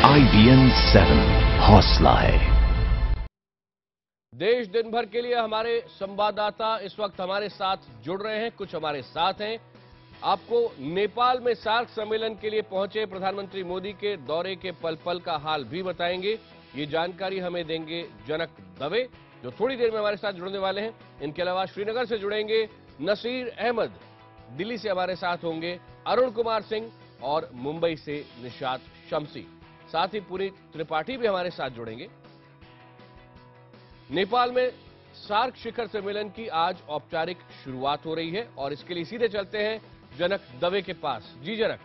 IBN 7 हौसला है। देश दिन भर के लिए हमारे संवाददाता इस वक्त हमारे साथ जुड़ रहे हैं, कुछ हमारे साथ हैं। आपको नेपाल में सार्क सम्मेलन के लिए पहुंचे प्रधानमंत्री मोदी के दौरे के पल पल का हाल भी बताएंगे। ये जानकारी हमें देंगे जनक दवे, जो थोड़ी देर में हमारे साथ जुड़ने वाले हैं। इनके अलावा श्रीनगर से जुड़ेंगे नसीर अहमद, दिल्ली से हमारे साथ होंगे अरुण कुमार सिंह और मुंबई से निशात शमसी। साथ ही पुनीत त्रिपाठी भी हमारे साथ जुड़ेंगे। नेपाल में सार्क शिखर सम्मेलन की आज औपचारिक शुरुआत हो रही है और इसके लिए सीधे चलते हैं जनक दवे के पास। जी जनक।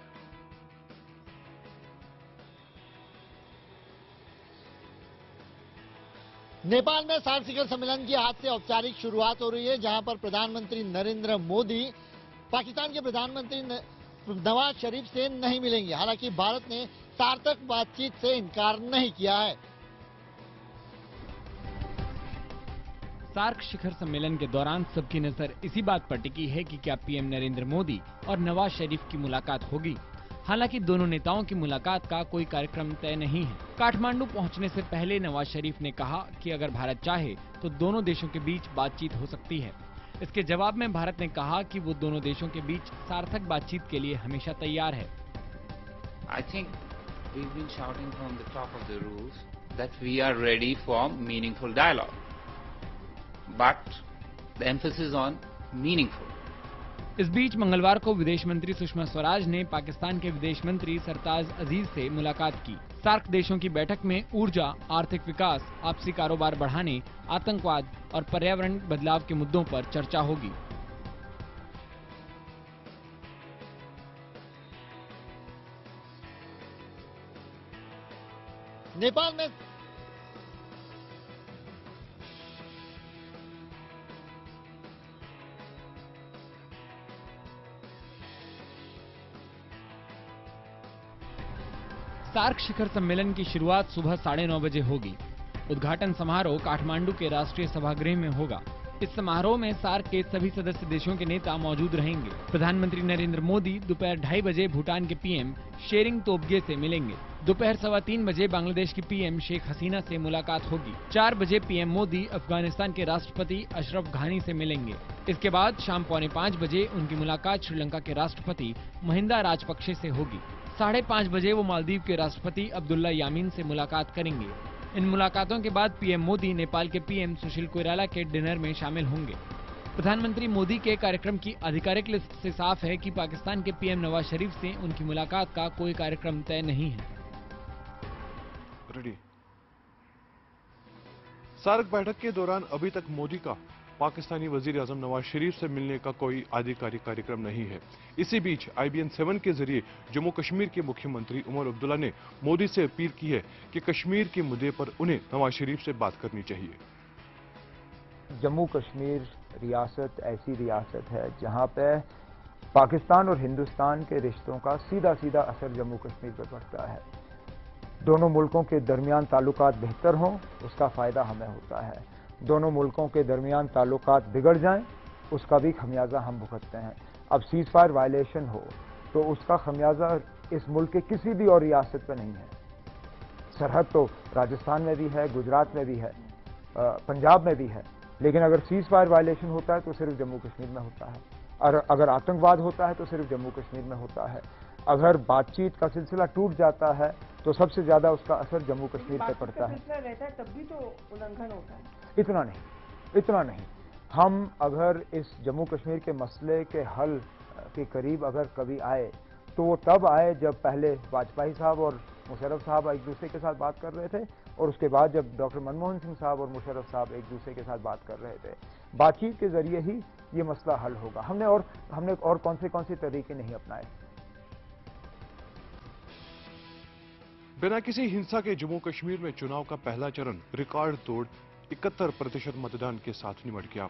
नेपाल में सार्क शिखर सम्मेलन की आज से औपचारिक शुरुआत हो रही है, जहां पर प्रधानमंत्री नरेंद्र मोदी पाकिस्तान के प्रधानमंत्री नवाज शरीफ से नहीं मिलेंगे। हालांकि भारत ने सार्थक बातचीत से इनकार नहीं किया है। सार्क शिखर सम्मेलन के दौरान सबकी नजर इसी बात पर टिकी है कि क्या पीएम नरेंद्र मोदी और नवाज शरीफ की मुलाकात होगी। हालांकि दोनों नेताओं की मुलाकात का कोई कार्यक्रम तय नहीं है। काठमांडू पहुंचने से पहले नवाज शरीफ ने कहा कि अगर भारत चाहे तो दोनों देशों के बीच बातचीत हो सकती है। इसके जवाब में भारत ने कहा कि वो दोनों देशों के बीच सार्थक बातचीत के लिए हमेशा तैयार है। I think we've been shouting from the top of the roofs that we are ready for meaningful dialogue. But the emphasis on meaningful. इस बीच मंगलवार को विदेश मंत्री सुषमा स्वराज ने पाकिस्तान के विदेश मंत्री सरताज अजीज से मुलाकात की। सार्क देशों की बैठक में ऊर्जा, आर्थिक विकास, आपसी कारोबार बढ़ाने, आतंकवाद और पर्यावरण बदलाव के मुद्दों पर चर्चा होगी। नेपाल में सार्क शिखर सम्मेलन की शुरुआत सुबह 9:30 बजे होगी। उद्घाटन समारोह काठमांडू के राष्ट्रीय सभागृह में होगा। इस समारोह में सार्क के सभी सदस्य देशों के नेता मौजूद रहेंगे। प्रधानमंत्री नरेंद्र मोदी दोपहर 2:30 बजे भूटान के पीएम शेरिंग तोब्गे से मिलेंगे। दोपहर 3:15 बजे बांग्लादेश की पीएम शेख हसीना से मुलाकात होगी। 4 बजे पीएम मोदी अफगानिस्तान के राष्ट्रपति अशरफ घानी से मिलेंगे। इसके बाद शाम 4:45 बजे उनकी मुलाकात श्रीलंका के राष्ट्रपति महिंदा राजपक्षे से होगी। 5:30 बजे वो मालदीव के राष्ट्रपति अब्दुल्ला यामीन से मुलाकात करेंगे। इन मुलाकातों के बाद पीएम मोदी नेपाल के पीएम सुशील कोइराला के डिनर में शामिल होंगे। प्रधानमंत्री मोदी के कार्यक्रम की आधिकारिक लिस्ट से साफ है कि पाकिस्तान के पीएम नवाज शरीफ से उनकी मुलाकात का कोई कार्यक्रम तय नहीं है। सार्क बैठक के दौरान अभी तक मोदी का पाकिस्तानी वजीर आजम नवाज शरीफ से मिलने का कोई आधिकारिक कार्यक्रम नहीं है। इसी बीच IBN 7 के जरिए जम्मू कश्मीर के मुख्यमंत्री उमर अब्दुल्ला ने मोदी से अपील की है कि कश्मीर के मुद्दे पर उन्हें नवाज शरीफ से बात करनी चाहिए। जम्मू कश्मीर रियासत ऐसी रियासत है जहां पे पाकिस्तान और हिंदुस्तान के रिश्तों का सीधा सीधा असर जम्मू कश्मीर पर पड़ता है। दोनों मुल्कों के दरमियान ताल्लुकात बेहतर हों, उसका फ़ायदा हमें होता है। दोनों मुल्कों के दरमियान ताल्लुकात बिगड़ जाएं, उसका भी खमियाजा हम भुगतते हैं। अब सीज़ फायर वायलेशन हो तो उसका खमियाजा इस मुल्क के किसी भी और रियासत पर नहीं है। सरहद तो राजस्थान में भी है, गुजरात में भी है, पंजाब में भी है, लेकिन अगर सीज़ फायर वायलेशन होता है तो सिर्फ जम्मू कश्मीर में होता है, और अगर आतंकवाद होता है तो सिर्फ जम्मू कश्मीर में होता है। अगर बातचीत का सिलसिला टूट जाता है तो सबसे ज्यादा उसका असर जम्मू कश्मीर पर पड़ता है। रहता है तब भी तो उल्लंघन होता है। इतना नहीं। हम अगर इस जम्मू कश्मीर के मसले के हल के करीब अगर कभी आए तो वो तब आए जब पहले वाजपेयी साहब और मुशर्रफ साहब एक दूसरे के साथ बात कर रहे थे, और उसके बाद जब डॉक्टर मनमोहन सिंह साहब और मुशर्रफ साहब एक दूसरे के साथ बात कर रहे थे। बातचीत के जरिए ही ये मसला हल होगा। हमने और कौन से तरीके नहीं अपनाए। बिना किसी हिंसा के जम्मू कश्मीर में चुनाव का पहला चरण रिकॉर्ड तोड़ 71% मतदान के साथ निमट गया।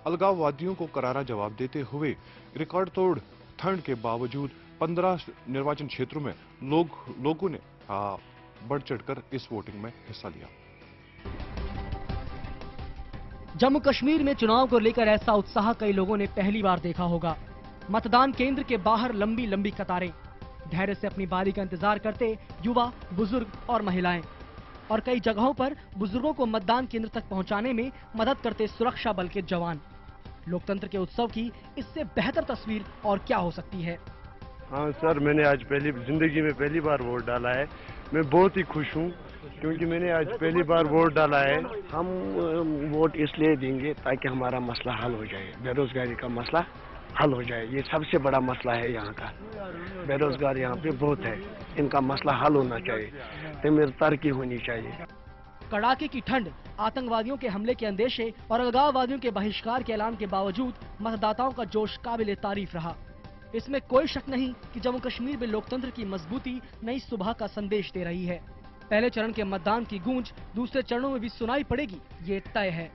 अलगाववादियों को करारा जवाब देते हुए रिकॉर्ड तोड़ ठंड के बावजूद 15 निर्वाचन क्षेत्रों में लोगों ने बढ़ चढ़कर इस वोटिंग में हिस्सा लिया। जम्मू कश्मीर में चुनाव को लेकर ऐसा उत्साह कई लोगों ने पहली बार देखा होगा। मतदान केंद्र के बाहर लंबी लंबी कतारें, धैर्य से अपनी बारी का इंतजार करते युवा, बुजुर्ग और महिलाएं। और कई जगहों पर बुजुर्गों को मतदान केंद्र तक पहुंचाने में मदद करते सुरक्षा बल के जवान। लोकतंत्र के उत्सव की इससे बेहतर तस्वीर और क्या हो सकती है। हाँ सर, मैंने आज जिंदगी में पहली बार वोट डाला है। मैं बहुत ही खुश हूँ क्योंकि मैंने आज पहली बार वोट डाला है। हम वोट इसलिए देंगे ताकि हमारा मसला हल हो जाए, बेरोजगारी का मसला हल हो जाए। ये सबसे बड़ा मसला है यहाँ का, बेरोजगार यहाँ पे बहुत है, इनका मसला हल होना चाहिए, तमीर तरक्की होनी चाहिए। कड़ाके की ठंड, आतंकवादियों के हमले के अंदेशे और अलगाववादियों के बहिष्कार के ऐलान के बावजूद मतदाताओं का जोश काबिले तारीफ रहा। इसमें कोई शक नहीं कि जम्मू कश्मीर में लोकतंत्र की मजबूती नई सुबह का संदेश दे रही है। पहले चरण के मतदान की गूंज दूसरे चरणों में भी सुनाई पड़ेगी, ये तय है।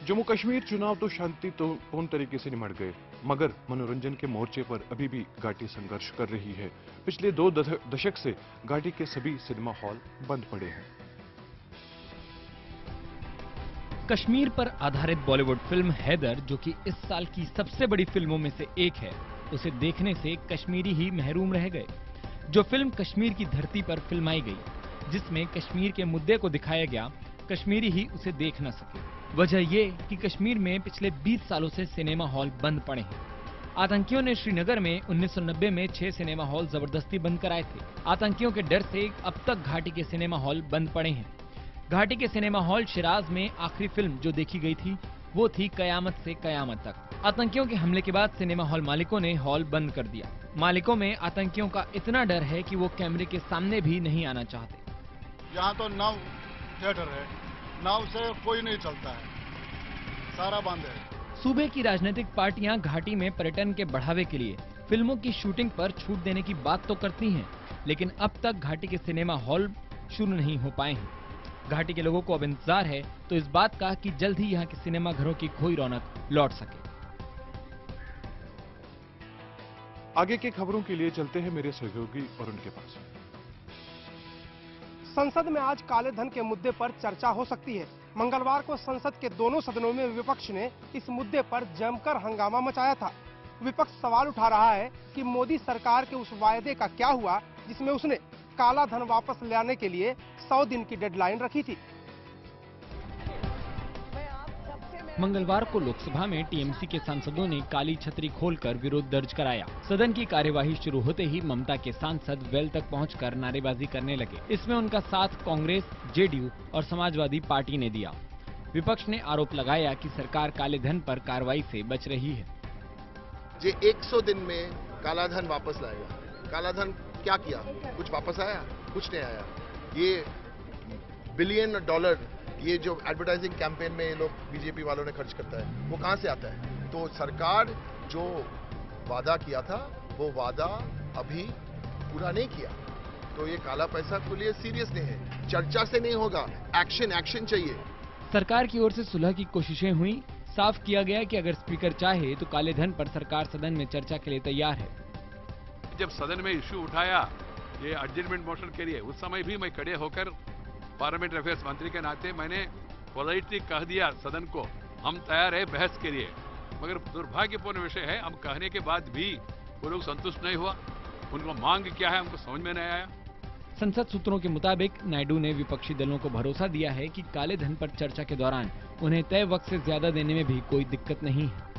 जम्मू कश्मीर चुनाव तो शांतिपूर्ण तरीके से निमट गए, मगर मनोरंजन के मोर्चे पर अभी भी घाटी संघर्ष कर रही है। पिछले 2 दशक से घाटी के सभी सिनेमा हॉल बंद पड़े हैं। कश्मीर पर आधारित बॉलीवुड फिल्म हैदर, जो कि इस साल की सबसे बड़ी फिल्मों में से एक है, उसे देखने से कश्मीरी ही महरूम रह गए। जो फिल्म कश्मीर की धरती पर फिल्माई गई, जिसमें कश्मीर के मुद्दे को दिखाया गया, कश्मीरी ही उसे देख न सके। वजह ये कि कश्मीर में पिछले 20 सालों से सिनेमा हॉल बंद पड़े हैं। आतंकियों ने श्रीनगर में 1990 में 6 सिनेमा हॉल जबरदस्ती बंद कराए थे। आतंकियों के डर से अब तक घाटी के सिनेमा हॉल बंद पड़े हैं। घाटी के सिनेमा हॉल शिराज में आखिरी फिल्म जो देखी गई थी वो थी कयामत से कयामत तक। आतंकियों के हमले के बाद सिनेमा हॉल मालिकों ने हॉल बंद कर दिया। मालिकों में आतंकियों का इतना डर है कि वो कैमरे के सामने भी नहीं आना चाहते। यहाँ तो नाव थिएटर है, नाव से कोई नहीं चलता है, सारा बंद है। सूबे की राजनीतिक पार्टियां घाटी में पर्यटन के बढ़ावे के लिए फिल्मों की शूटिंग पर छूट देने की बात तो करती हैं, लेकिन अब तक घाटी के सिनेमा हॉल शुरू नहीं हो पाए हैं। घाटी के लोगों को अब इंतजार है तो इस बात का कि जल्द ही यहाँ के सिनेमा घरों की खोई रौनक लौट सके। आगे की खबरों के लिए चलते हैं मेरे सहयोगी और उनके पास। संसद में आज काले धन के मुद्दे पर चर्चा हो सकती है। मंगलवार को संसद के दोनों सदनों में विपक्ष ने इस मुद्दे पर जमकर हंगामा मचाया था। विपक्ष सवाल उठा रहा है कि मोदी सरकार के उस वायदे का क्या हुआ जिसमें उसने काला धन वापस लाने के लिए 100 दिन की डेडलाइन रखी थी। मंगलवार को लोकसभा में टीएमसी के सांसदों ने काली छतरी खोलकर विरोध दर्ज कराया। सदन की कार्यवाही शुरू होते ही ममता के सांसद वेल तक पहुंचकर नारेबाजी करने लगे। इसमें उनका साथ कांग्रेस, जेडीयू और समाजवादी पार्टी ने दिया। विपक्ष ने आरोप लगाया कि सरकार काले धन पर कार्रवाई से बच रही है। जे 100 दिन में काला धन वापस लाएगा। काला धन क्या किया? कुछ वापस आया? कुछ नहीं आया। ये बिलियन डॉलर ये जो एडवर्टाइजिंग कैंपेन में ये लोग बीजेपी वालों ने खर्च करता है वो कहां से आता है? तो सरकार जो वादा किया था वो वादा अभी पूरा नहीं किया। तो ये काला पैसा के लिए सीरियस नहीं है। चर्चा से नहीं होगा, एक्शन चाहिए। सरकार की ओर से सुलह की कोशिशें हुई। साफ किया गया कि अगर स्पीकर चाहे तो काले धन पर सरकार सदन में चर्चा के लिए तैयार है। जब सदन में इश्यू उठाया ये एडजस्टमेंट मोशन के लिए, उस समय भी मैं खड़े होकर पार्लियामेंट अफेयर्स मंत्री के नाते मैंने पोलाइटली कह दिया सदन को, हम तैयार है बहस के लिए। मगर दुर्भाग्यपूर्ण विषय है, हम कहने के बाद भी वो लोग संतुष्ट नहीं हुआ। उनको मांग क्या है हमको समझ में नहीं आया। संसद सूत्रों के मुताबिक नायडू ने विपक्षी दलों को भरोसा दिया है कि काले धन पर चर्चा के दौरान उन्हें तय वक्त से ज्यादा देने में भी कोई दिक्कत नहीं है।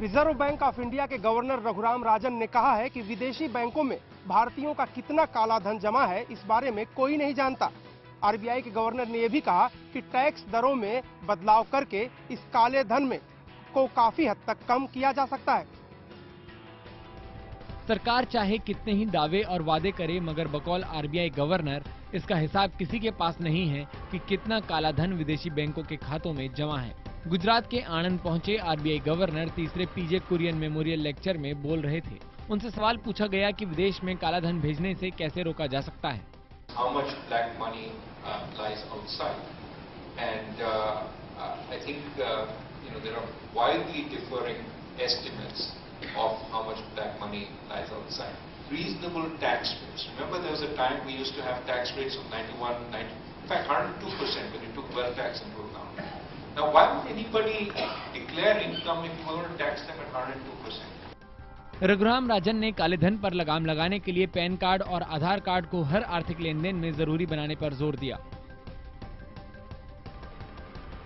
रिजर्व बैंक ऑफ इंडिया के गवर्नर रघुराम राजन ने कहा है कि विदेशी बैंकों में भारतीयों का कितना काला धन जमा है इस बारे में कोई नहीं जानता। आरबीआई के गवर्नर ने यह भी कहा कि टैक्स दरों में बदलाव करके इस काले धन में को काफी हद तक कम किया जा सकता है। सरकार चाहे कितने ही दावे और वादे करे, मगर बकौल आरबीआई गवर्नर इसका हिसाब किसी के पास नहीं है कि कितना काला धन विदेशी बैंकों के खातों में जमा है। गुजरात के आणंद पहुंचे आरबीआई गवर्नर तीसरे पीजे कुरियन मेमोरियल लेक्चर में बोल रहे थे। उनसे सवाल पूछा गया कि विदेश में काला धन भेजने से कैसे रोका जा सकता है। How much black money lies outside, and I think there are widely differing estimates of how much black money lies outside. Reasonable tax rates. Remember, there was a time we used to have tax rates of 91, 90, in fact 102% when you took wealth tax into account. Now, why would anybody declare income if you were to tax them at 102%? Raghuram Rajan ने काले धन पर लगाम लगाने के लिए pan card और आधार card को हर आर्थिक लेन देन में जरूरी बनाने पर जोर दिया।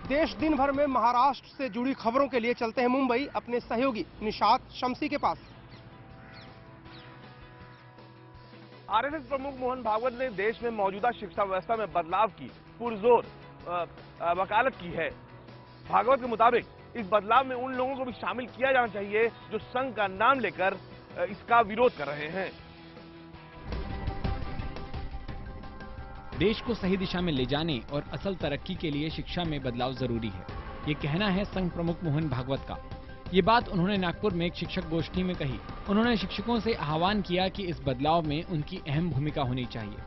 देश दिन भर में महाराष्ट्र से जुड़ी खबरों के लिए चलते हैं मुंबई अपने सहयोगी निशात शम्सी के पास। आरएसएस प्रमुख मोहन भागवत ने देश में मौजूदा शिक्षा व्यवस्था में बदलाव की पुरजोर वकालत की है। भागवत के मुताबिक इस बदलाव में उन लोगों को भी शामिल किया जाना चाहिए जो संघ का नाम लेकर इसका विरोध कर रहे हैं। देश को सही दिशा में ले जाने और असल तरक्की के लिए शिक्षा में बदलाव जरूरी है, ये कहना है संघ प्रमुख मोहन भागवत का। ये बात उन्होंने नागपुर में एक शिक्षक गोष्ठी में कही। उन्होंने शिक्षकों से आह्वान किया कि इस बदलाव में उनकी अहम भूमिका होनी चाहिए।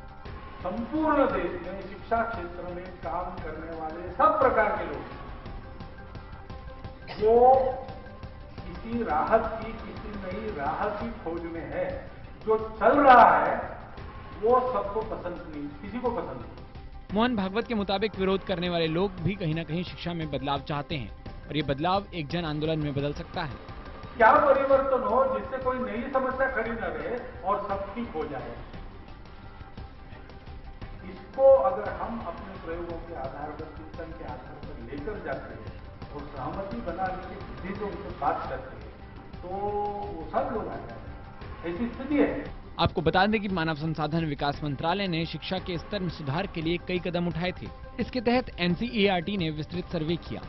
संपूर्ण देश में शिक्षा क्षेत्र में काम करने वाले सब प्रकार के लोग वो किसी राहत की, किसी नई राह की खोज में है। जो चल रहा है वो सबको पसंद नहीं, किसी को पसंद नहीं। मोहन भागवत के मुताबिक विरोध करने वाले लोग भी कहीं न कहीं शिक्षा में बदलाव चाहते हैं और ये बदलाव एक जन आंदोलन में बदल सकता है। क्या परिवर्तन हो जिससे कोई नई समस्या खड़ी न रहे और सब ठीक हो जाए। इसको अगर हम अपने प्रयोगों के आधार पर, चिंतन के आधार पर लेकर जाते हैं और सहमति बना के बुद्धि से उनसे बात करते हैं तो वो सब लोग आ जाते हैं। ऐसी स्थिति है। आपको बता दें कि मानव संसाधन विकास मंत्रालय ने शिक्षा के स्तर में सुधार के लिए कई कदम उठाए थे। इसके तहत एनसीईआरटी ने विस्तृत सर्वे किया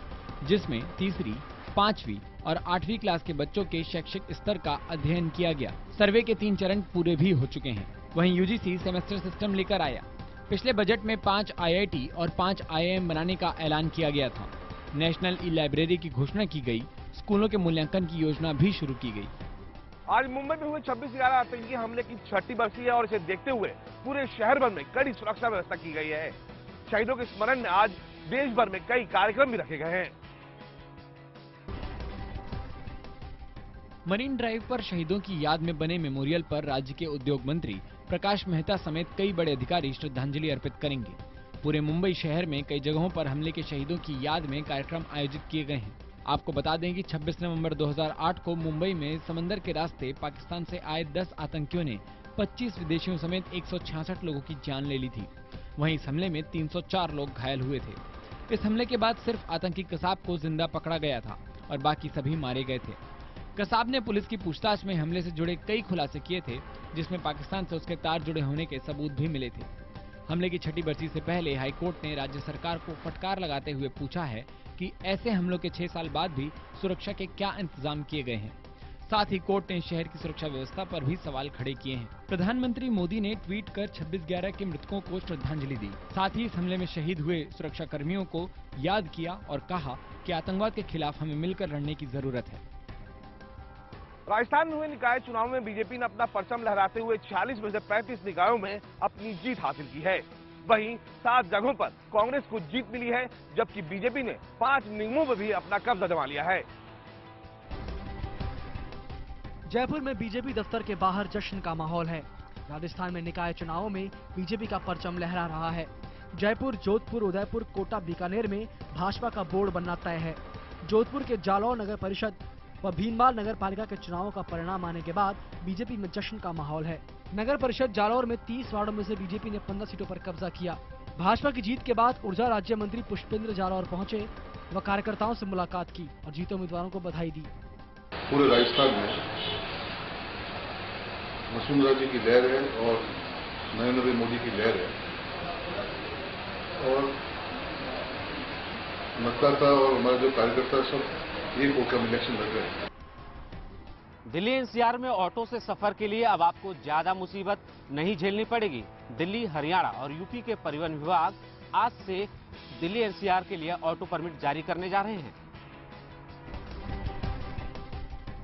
जिसमें तीसरी, 5वीं और 8वीं क्लास के बच्चों के शैक्षिक स्तर का अध्ययन किया गया। सर्वे के 3 चरण पूरे भी हो चुके हैं। वहीं यूजीसी सेमेस्टर सिस्टम लेकर आया। पिछले बजट में 5 आईआईटी और 5 आईआईएम बनाने का ऐलान किया गया था। नेशनल ई लाइब्रेरी की घोषणा की गई। स्कूलों के मूल्यांकन की योजना भी शुरू की गई। आज मुंबई में हुए 26/11 आतंकी हमले की 6ठी बरसी है और इसे देखते हुए पूरे शहर भर में कड़ी सुरक्षा व्यवस्था की गई है। शहीदों के स्मरण में आज देश भर में कई कार्यक्रम भी रखे गए हैं। मरीन ड्राइव पर शहीदों की याद में बने मेमोरियल पर राज्य के उद्योग मंत्री प्रकाश मेहता समेत कई बड़े अधिकारी श्रद्धांजलि अर्पित करेंगे। पूरे मुंबई शहर में कई जगहों पर हमले के शहीदों की याद में कार्यक्रम आयोजित किए गए हैं। आपको बता दें कि 26 नवंबर 2008 को मुंबई में समंदर के रास्ते पाकिस्तान से आए 10 आतंकियों ने 25 विदेशियों समेत 166 लोगों की जान ले ली थी। वहीं इस हमले में 304 लोग घायल हुए थे। इस हमले के बाद सिर्फ आतंकी कसाब को जिंदा पकड़ा गया था और बाकी सभी मारे गए थे। कसाब ने पुलिस की पूछताछ में हमले से जुड़े कई खुलासे किए थे जिसमें पाकिस्तान से उसके तार जुड़े होने के सबूत भी मिले थे। हमले की 6ठी बरसी से पहले हाईकोर्ट ने राज्य सरकार को फटकार लगाते हुए पूछा है कि ऐसे हमलों के 6 साल बाद भी सुरक्षा के क्या इंतजाम किए गए हैं। साथ ही कोर्ट ने शहर की सुरक्षा व्यवस्था पर भी सवाल खड़े किए हैं। प्रधानमंत्री मोदी ने ट्वीट कर 26/11 के मृतकों को श्रद्धांजलि दी। साथ ही इस हमले में शहीद हुए सुरक्षा कर्मियों को याद किया और कहा कि आतंकवाद के खिलाफ हमें मिलकर लड़ने की जरूरत है। राजस्थान में हुए निकाय चुनाव में बीजेपी ने अपना परचम लहराते हुए 46 में से 35 निकायों में अपनी जीत हासिल की है। वहीं 7 जगहों पर कांग्रेस को जीत मिली है जबकि बीजेपी ने 5 निगमों में भी अपना कब्जा जमा लिया है। जयपुर में बीजेपी दफ्तर के बाहर जश्न का माहौल है। राजस्थान में निकाय चुनावों में बीजेपी का परचम लहरा रहा है। जयपुर, जोधपुर, उदयपुर, कोटा, बीकानेर में भाजपा का बोर्ड बनना तय है। जोधपुर के जालौर नगर परिषद व भीनमाल नगर पालिका के चुनावों का परिणाम आने के बाद बीजेपी में जश्न का माहौल है। नगर परिषद जालौर में 30 वार्डों में से बीजेपी ने 15 सीटों पर कब्जा किया। भाजपा की जीत के बाद ऊर्जा राज्य मंत्री पुष्पेंद्र जालौर पहुंचे व कार्यकर्ताओं से मुलाकात की और जीते उम्मीदवारों को बधाई दी। पूरे राजस्थान में वसुंधरा जी की लहर है और नरेंद्र मोदी की लहर है और मतदाता और हमारे जो कार्यकर्ता सब एक होकर इलेक्शन लड़ रहे हैं। दिल्ली एनसीआर में ऑटो से सफर के लिए अब आपको ज्यादा मुसीबत नहीं झेलनी पड़ेगी। दिल्ली, हरियाणा और यूपी के परिवहन विभाग आज से दिल्ली एनसीआर के लिए ऑटो परमिट जारी करने जा रहे हैं।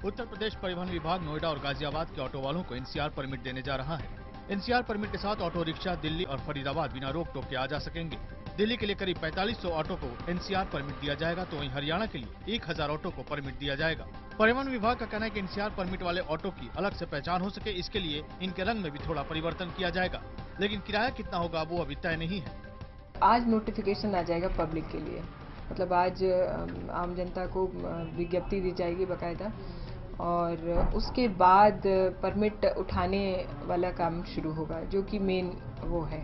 उत्तर प्रदेश परिवहन विभाग नोएडा और गाजियाबाद के ऑटो वालों को एनसीआर परमिट देने जा रहा है। एनसीआर परमिट के साथ ऑटो रिक्शा दिल्ली और फरीदाबाद बिना रोक टोक के आ जा सकेंगे। दिल्ली के लिए करीब 4500 ऑटो को एनसीआर परमिट दिया जाएगा तो वहीं हरियाणा के लिए 1000 ऑटो को परमिट दिया जाएगा। परिवहन विभाग का कहना है कि एनसीआर परमिट वाले ऑटो की अलग से पहचान हो सके, इसके लिए इनके रंग में भी थोड़ा परिवर्तन किया जाएगा, लेकिन किराया कितना होगा वो अभी तय नहीं है। आज नोटिफिकेशन आ जाएगा पब्लिक के लिए, मतलब आज आम जनता को विज्ञप्ति दी जाएगी बाकायदा और उसके बाद परमिट उठाने वाला काम शुरू होगा, जो कि मेन वो है।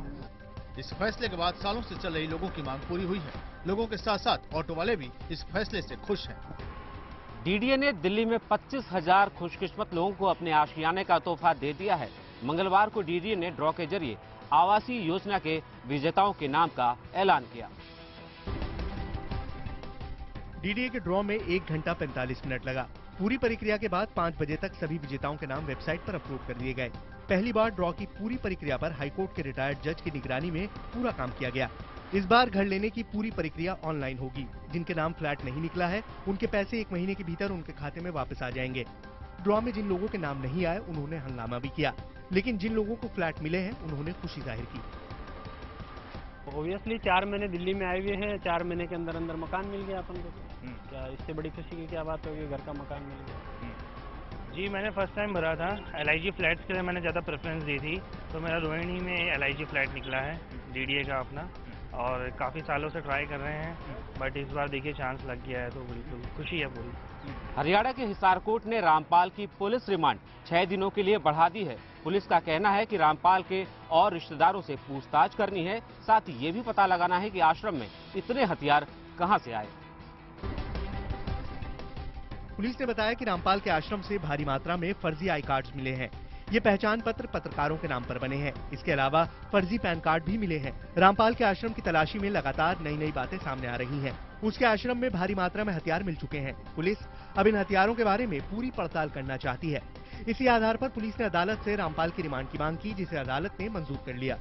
इस फैसले के बाद सालों से चल रही लोगों की मांग पूरी हुई है। लोगों के साथ साथ ऑटो वाले भी इस फैसले से खुश हैं। डीडीए ने दिल्ली में 25,000 खुशकिस्मत लोगों को अपने आशियाने का तोहफा दे दिया है। मंगलवार को डीडीए ने ड्रॉ के जरिए आवासीय योजना के विजेताओं के नाम का ऐलान किया। डीडीए के ड्रॉ में 1 घंटा 45 मिनट लगा। पूरी प्रक्रिया के बाद 5 बजे तक सभी विजेताओं के नाम वेबसाइट पर अपलोड कर दिए गए। पहली बार ड्रॉ की पूरी प्रक्रिया पर हाईकोर्ट के रिटायर्ड जज की निगरानी में पूरा काम किया गया। इस बार घर लेने की पूरी प्रक्रिया ऑनलाइन होगी। जिनके नाम फ्लैट नहीं निकला है, उनके पैसे 1 महीने के भीतर उनके खाते में वापस आ जाएंगे। ड्रॉ में जिन लोगों के नाम नहीं आए, उन्होंने हंगामा भी किया, लेकिन जिन लोगों को फ्लैट मिले हैं, उन्होंने खुशी जाहिर की। ऑब्वियसली 4 महीने दिल्ली में आए हुए हैं, 4 महीने के अंदर अंदर मकान मिल गया अपन को। क्या इससे बड़ी खुशी की क्या बात होगी, घर का मकान मिल गया। जी मैंने फर्स्ट टाइम भरा था। LIG फ्लैट्स के लिए मैंने ज़्यादा प्रेफरेंस दी थी, तो मेरा रोहिणी में LIG फ्लैट निकला है डीडीए का अपना, और काफ़ी सालों से ट्राई कर रहे हैं, बट इस बार देखिए चांस लग गया है, तो बिल्कुल खुशी है पूरी। हरियाणा के हिसार कोर्ट ने रामपाल की पुलिस रिमांड 6 दिनों के लिए बढ़ा दी है। पुलिस का कहना है कि रामपाल के और रिश्तेदारों से पूछताछ करनी है, साथ ही ये भी पता लगाना है कि आश्रम में इतने हथियार कहां से आए। पुलिस ने बताया कि रामपाल के आश्रम से भारी मात्रा में फर्जी आई कार्ड्स मिले हैं। ये पहचान पत्र पत्रकारों के नाम पर बने हैं। इसके अलावा फर्जी पैन कार्ड भी मिले हैं। रामपाल के आश्रम की तलाशी में लगातार नई नई बातें सामने आ रही हैं। उसके आश्रम में भारी मात्रा में हथियार मिल चुके हैं। पुलिस अब इन हथियारों के बारे में पूरी पड़ताल करना चाहती है। इसी आधार पर पुलिस ने अदालत से रामपाल की रिमांड की मांग की, जिसे अदालत ने मंजूर कर लिया।